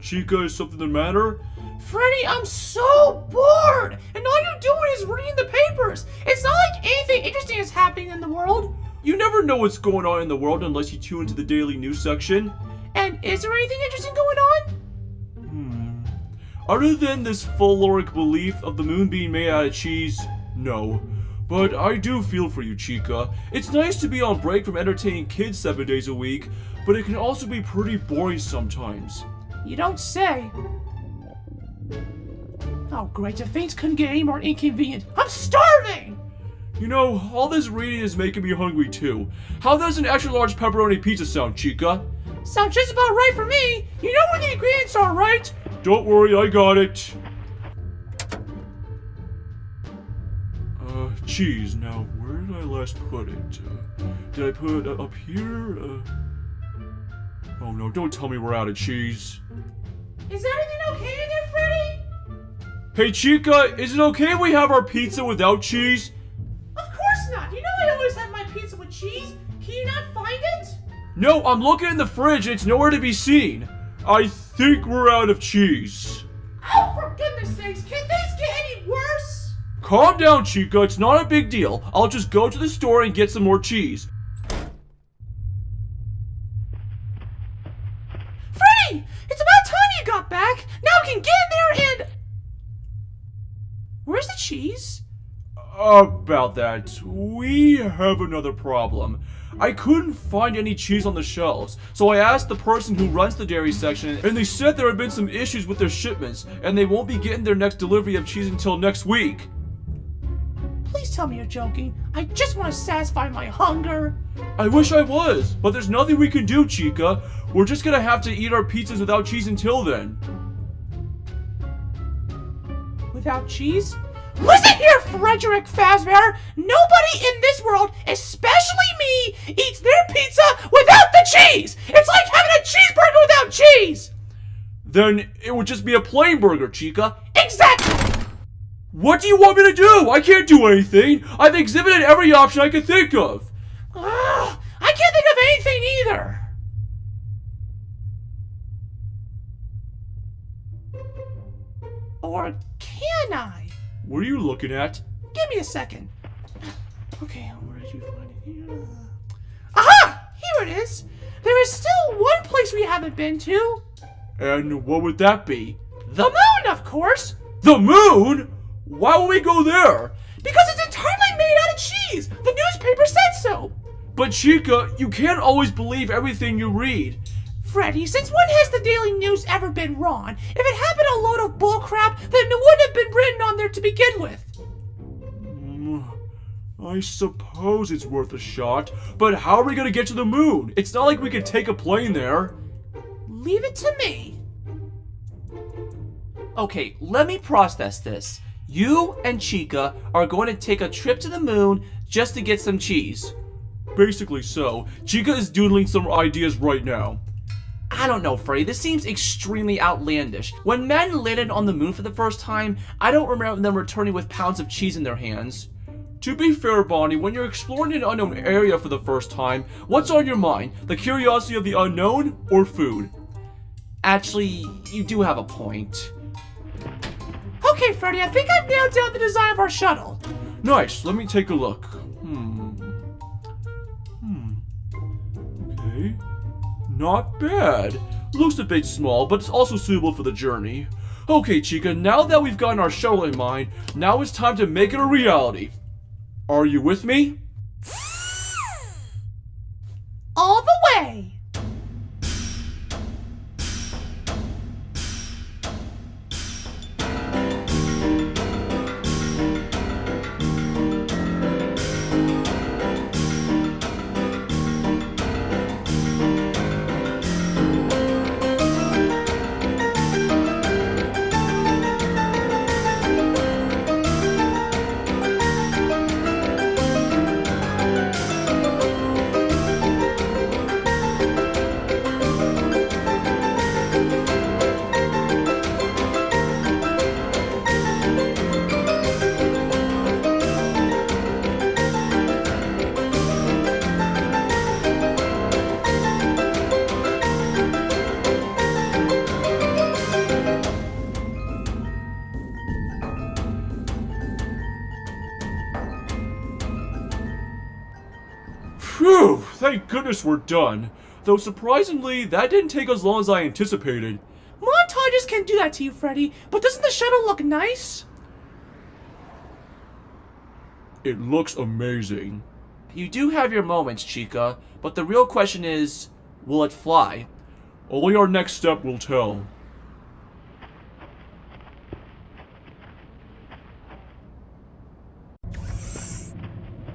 Chica, is something the matter? Freddy, I'm so bored! And all you're doing is reading the papers! It's not like anything interesting is happening in the world! You never know what's going on in the world unless you tune into the daily news section. And is there anything interesting going on? Other than this folkloric belief of the moon being made out of cheese, no. But I do feel for you, Chica. It's nice to be on break from entertaining kids 7 days a week, but it can also be pretty boring sometimes. You don't say. Oh great, if things couldn't get any more inconvenient. I'm starving! You know, all this reading is making me hungry too. How does an extra large pepperoni pizza sound, Chica? Sounds just about right for me. You know where the ingredients are, right? Don't worry, I got it. Cheese. Now, where did I last put it? Did I put it up here? Oh no, don't tell me we're out of cheese. Is everything okay in there, Freddy? Hey Chica, is it okay if we have our pizza without cheese? Of course not. You know I always have my pizza with cheese. Can you not find it? No, I'm looking in the fridge and it's nowhere to be seen. I think we're out of cheese. Oh, for goodness sakes, can things get any worse? Calm down, Chica, it's not a big deal. I'll just go to the store and get some more cheese. Freddy! It's about time you got back! Now we can get in there and... Where's the cheese? About that, we have another problem. I couldn't find any cheese on the shelves, so I asked the person who runs the dairy section, and they said there have been some issues with their shipments, and they won't be getting their next delivery of cheese until next week. Please tell me you're joking. I just want to satisfy my hunger. I wish I was, but there's nothing we can do, Chica. We're just gonna have to eat our pizzas without cheese until then. Without cheese? Listen here, Freddy Fazbear! Nobody in this world, especially me, eats their pizza without the cheese! It's like having a cheeseburger without cheese! Then it would just be a plain burger, Chica. Exactly! What do you want me to do? I can't do anything. I've exhibited every option I could think of. I can't think of anything either. Or can I? What are you looking at? Give me a second. Okay, where did you find it here? Aha! Here it is. There is still one place we haven't been to. And what would that be? The moon, of course. The moon? Why would we go there? Because it's entirely made out of cheese. The newspaper said so. But Chica, you can't always believe everything you read. Freddy, since when has the Daily News ever been wrong? If it had been a load of bullcrap, then it wouldn't have been written on there to begin with. I suppose it's worth a shot, but how are we gonna get to the moon? It's not like we could take a plane there. Leave it to me. Okay, let me process this. You and Chica are going to take a trip to the moon just to get some cheese. Basically so. Chica is doodling some ideas right now. I don't know, Freddy. This seems extremely outlandish. When men landed on the moon for the first time, I don't remember them returning with pounds of cheese in their hands. To be fair, Bonnie, when you're exploring an unknown area for the first time, what's on your mind? The curiosity of the unknown or food? Actually, you do have a point. Okay, Freddy, I think I've nailed down the design of our shuttle. Nice, let me take a look. Okay. Not bad. Looks a bit small, but it's also suitable for the journey. Okay, Chica, now that we've gotten our shuttle in mind, now it's time to make it a reality. Are you with me? All the way. Phew, thank goodness we're done. Though surprisingly, that didn't take as long as I anticipated. Montages can do that to you, Freddy, but doesn't the shuttle look nice? It looks amazing. You do have your moments, Chica, but the real question is, will it fly? Only our next step will tell.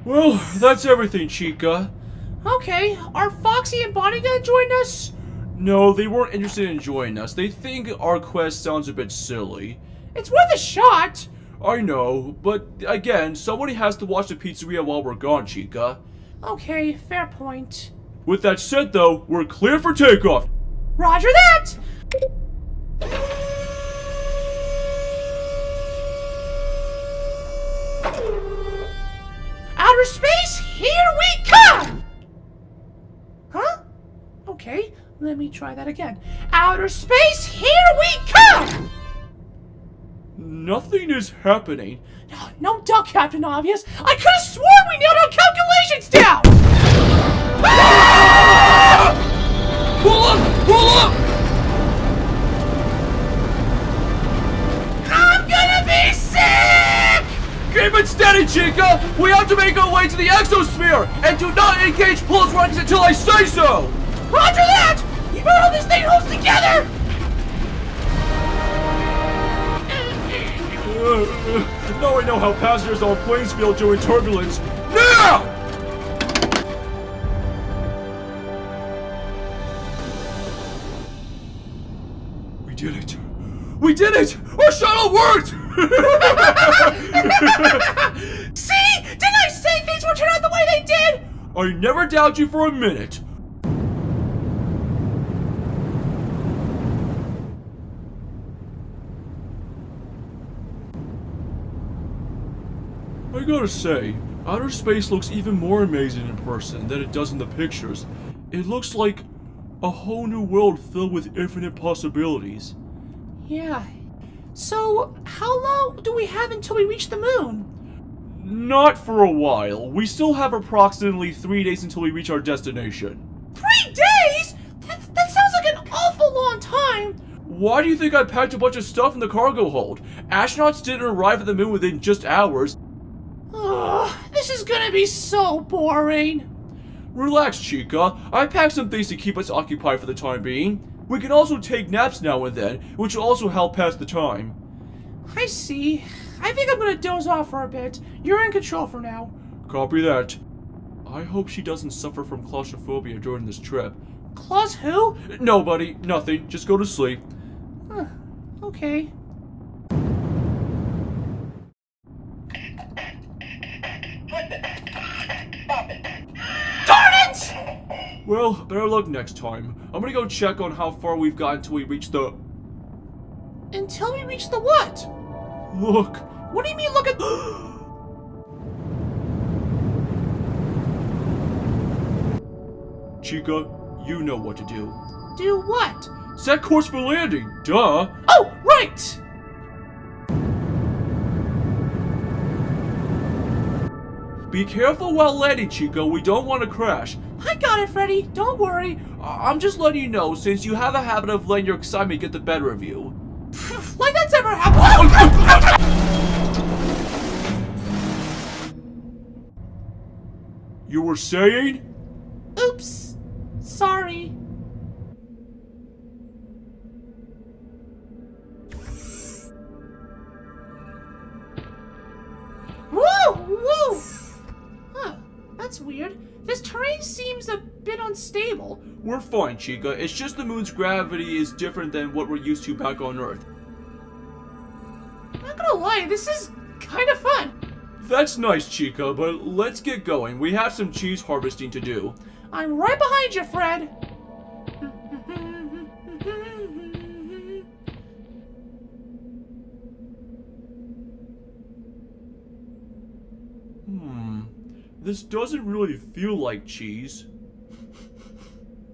Well, that's everything, Chica. Okay, are Foxy and Bonnie gonna join us? No, they weren't interested in joining us. They think our quest sounds a bit silly. It's worth a shot! I know, but again, somebody has to watch the pizzeria while we're gone, Chica. Okay, fair point. With that said, though, we're clear for takeoff. Roger that! Outer space, here we come! Huh? Okay, let me try that again. Outer space, here we come! Nothing is happening. No duck, Captain Obvious. I could have sworn we nailed our calculations down! Ah! Pull up! Pull up! I'm gonna be sick! Keep it steady, Chica! We have to make our way to the exosphere! And do not engage pulse rockets until I say so! Roger that! You better hold this thing holds together! Now I know how passengers on planes feel during turbulence. Now! We did it! We did it! Our shuttle worked! See? Didn't I say things would turn out the way they did? I never doubt you for a minute. I gotta say, outer space looks even more amazing in person than it does in the pictures. It looks like a whole new world filled with infinite possibilities. Yeah. So, how long do we have until we reach the moon? Not for a while. We still have approximately 3 days until we reach our destination. 3 days? That sounds like an awful long time. Why do you think I packed a bunch of stuff in the cargo hold? Astronauts didn't arrive at the moon within just hours. Ugh, this is gonna be so boring. Relax, Chica. I packed some things to keep us occupied for the time being. We can also take naps now and then, which will also help pass the time. I see. I think I'm gonna doze off for a bit. You're in control for now. Copy that. I hope she doesn't suffer from claustrophobia during this trip. Claus who? Nobody, nothing. Just go to sleep. Okay. Darn it! Well, better luck next time. I'm gonna go check on how far we've got until we reach the... Until we reach the what? Look. What do you mean look at... Chica, you know what to do. Do what? Set course for landing, duh! Oh, right! Be careful while landing, Chica, we don't want to crash. I got it, Freddy. Don't worry. I'm just letting you know, since you have a habit of letting your excitement get the better of you. Like that's ever happened. You were saying? Oops. Sorry. Woo! Woo! Huh. That's weird. This terrain seems a bit unstable. We're fine, Chica. It's just the moon's gravity is different than what we're used to back on Earth. Not gonna lie, this is kind of fun. That's nice, Chica, but let's get going. We have some cheese harvesting to do. I'm right behind you, Fred. This doesn't really feel like cheese.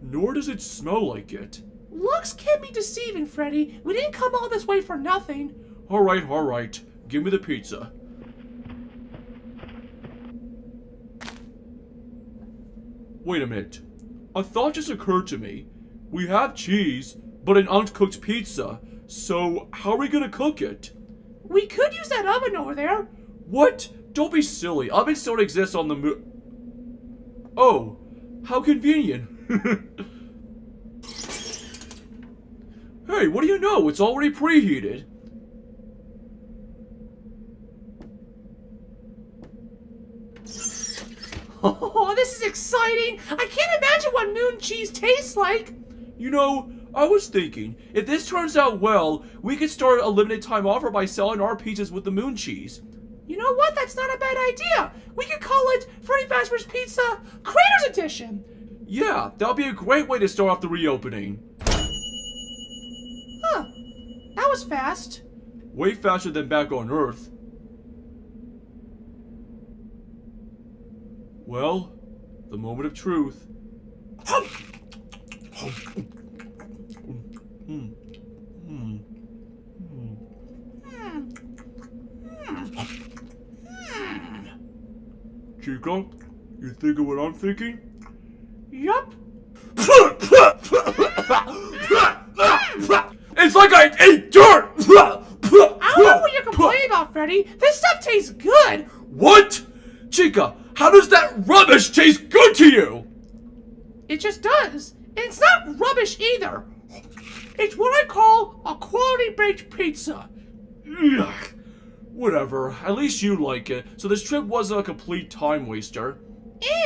Nor does it smell like it. Looks can be deceiving, Freddy. We didn't come all this way for nothing. Alright. Give me the pizza. Wait a minute. A thought just occurred to me. We have cheese, but an uncooked pizza. So, how are we gonna cook it? We could use that oven over there. What? Don't be silly. Ovens don't exist on the moon. Oh, how convenient. Hey, what do you know? It's already preheated. Oh, this is exciting! I can't imagine what moon cheese tastes like! You know, I was thinking, if this turns out well, we could start a limited time offer by selling our pizzas with the moon cheese. You know what? That's not a bad idea! We could call it Freddy Fazbear's Pizza Craters Edition! Yeah, that would be a great way to start off the reopening. Huh. That was fast. Way faster than back on Earth. Well, the moment of truth. Chica, you thinking what I'm thinking? Yup. It's like I ate dirt! I don't know what you're complaining about, Freddy. This stuff tastes good. What? Chica, how does that rubbish taste good to you? It just does. And it's not rubbish either. It's what I call a quality baked pizza. Ugh. Whatever, at least you like it, so this trip wasn't a complete time waster.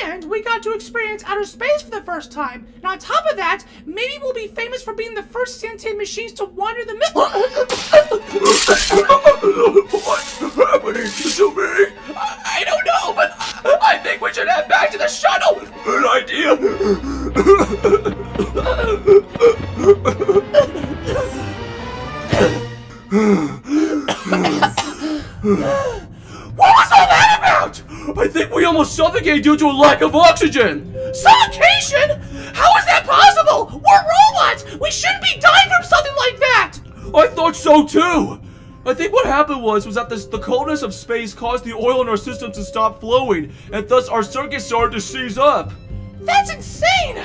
And we got to experience outer space for the first time. And on top of that, maybe we'll be famous for being the first sentient machines to wander the What's happening to me? I don't know, but I think we should head back to the shuttle. Good idea. What was all that about? I think we almost suffocated due to a lack of oxygen. Suffocation? How is that possible? We're robots! We shouldn't be dying from something like that! I thought so too. I think what happened was that the coldness of space caused the oil in our system to stop flowing, and thus our circuits started to seize up. That's insane!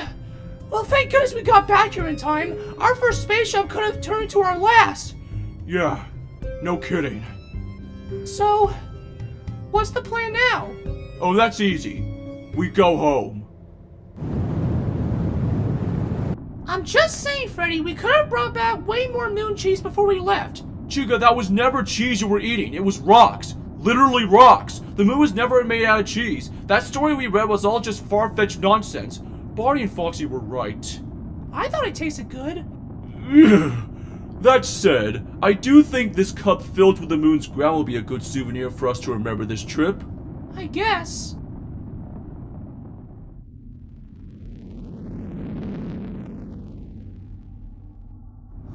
Well, thank goodness we got back here in time. Our first space shuttle could have turned into our last. Yeah, no kidding. So, what's the plan now? Oh, that's easy. We go home. I'm just saying, Freddy, we could have brought back way more moon cheese before we left. Chica, that was never cheese you were eating. It was rocks. Literally rocks. The moon was never made out of cheese. That story we read was all just far-fetched nonsense. Barney and Foxy were right. I thought it tasted good. That said, I do think this cup filled with the moon's ground will be a good souvenir for us to remember this trip. I guess.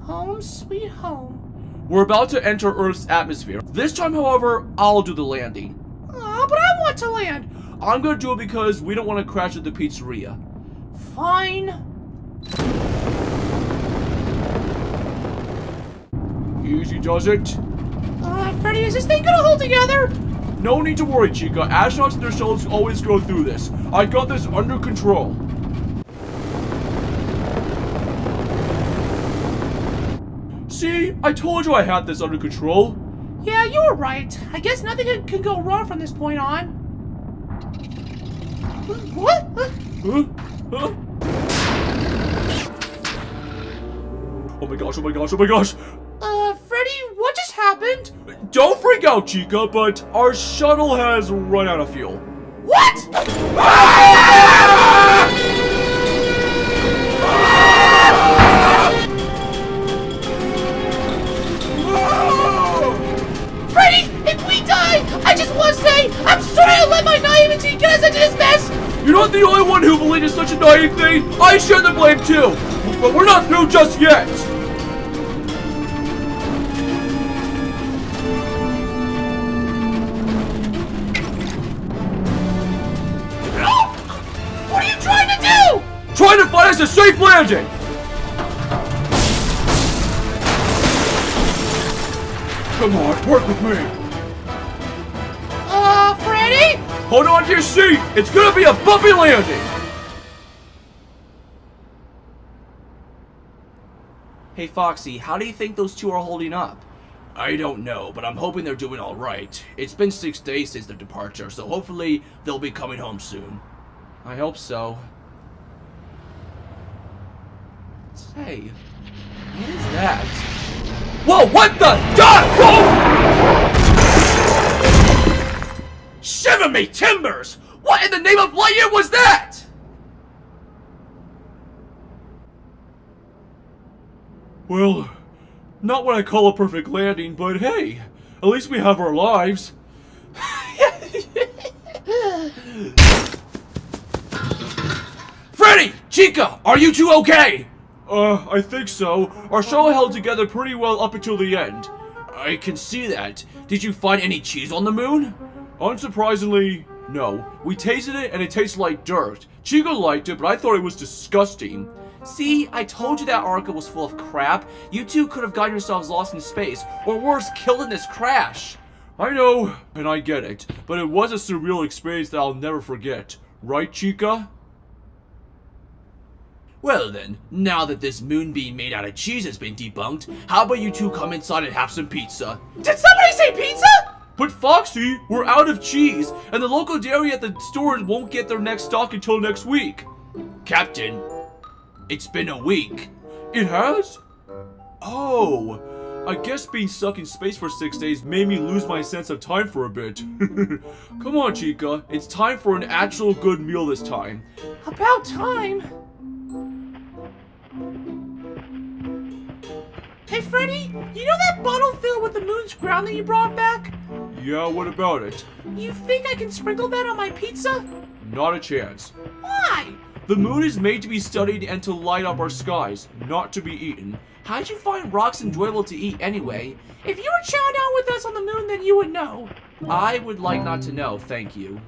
Home sweet home. We're about to enter Earth's atmosphere. This time, however, I'll do the landing. Aw, but I want to land. I'm gonna do it because we don't want to crash at the pizzeria. Fine. Easy does it. Freddy, is this thing gonna hold together? No need to worry, Chica. Astronauts and their shuttles always go through this. I got this under control. See? I told you I had this under control. Yeah, you were right. I guess nothing can go wrong from this point on. What? Huh? Huh? Oh my gosh, oh my gosh, oh my gosh! Freddy, what just happened? Don't freak out, Chica, but our shuttle has run out of fuel. What? Freddy, if we die, I just want to say, I'm sorry I let my naivety get us into this mess! You're not the only one who believed in such a naive thing. I share the blame too. But we're not through just yet. What are you trying to do? Trying to find us a safe landing. Come on, work with me. Freddy? Hold on to your seat. It's gonna be a bumpy landing. Hey Foxy, how do you think those two are holding up? I don't know, but I'm hoping they're doing alright. It's been 6 days since their departure, so hopefully they'll be coming home soon. I hope so. Hey, what is that? Whoa, what the? Whoa! Shiver me timbers! What in the name of Lightyear was that? Well, not what I call a perfect landing, but hey, at least we have our lives. Freddy! Chica! Are you two okay? I think so. Our show held together pretty well up until the end. I can see that. Did you find any cheese on the moon? Unsurprisingly, no. We tasted it and it tastes like dirt. Chica liked it, but I thought it was disgusting. See, I told you that Arca was full of crap. You two could have gotten yourselves lost in space, or worse, killed in this crash. I know, and I get it, but it was a surreal experience that I'll never forget. Right, Chica? Well then, now that this moonbeam made out of cheese has been debunked, how about you two come inside and have some pizza? Did somebody say pizza? But Foxy, we're out of cheese, and the local dairy at the stores won't get their next stock until next week. Captain, it's been a week. It has? Oh, I guess being stuck in space for 6 days made me lose my sense of time for a bit. Come on, Chica, it's time for an actual good meal this time. About time. Hey Freddy, you know that bottle filled with the moon's ground that you brought back? Yeah, what about it? You think I can sprinkle that on my pizza? Not a chance. Why? The moon is made to be studied and to light up our skies, not to be eaten. How'd you find rocks enjoyable to eat anyway? If you were chowing down with us on the moon, then you would know. I would like not to know, thank you.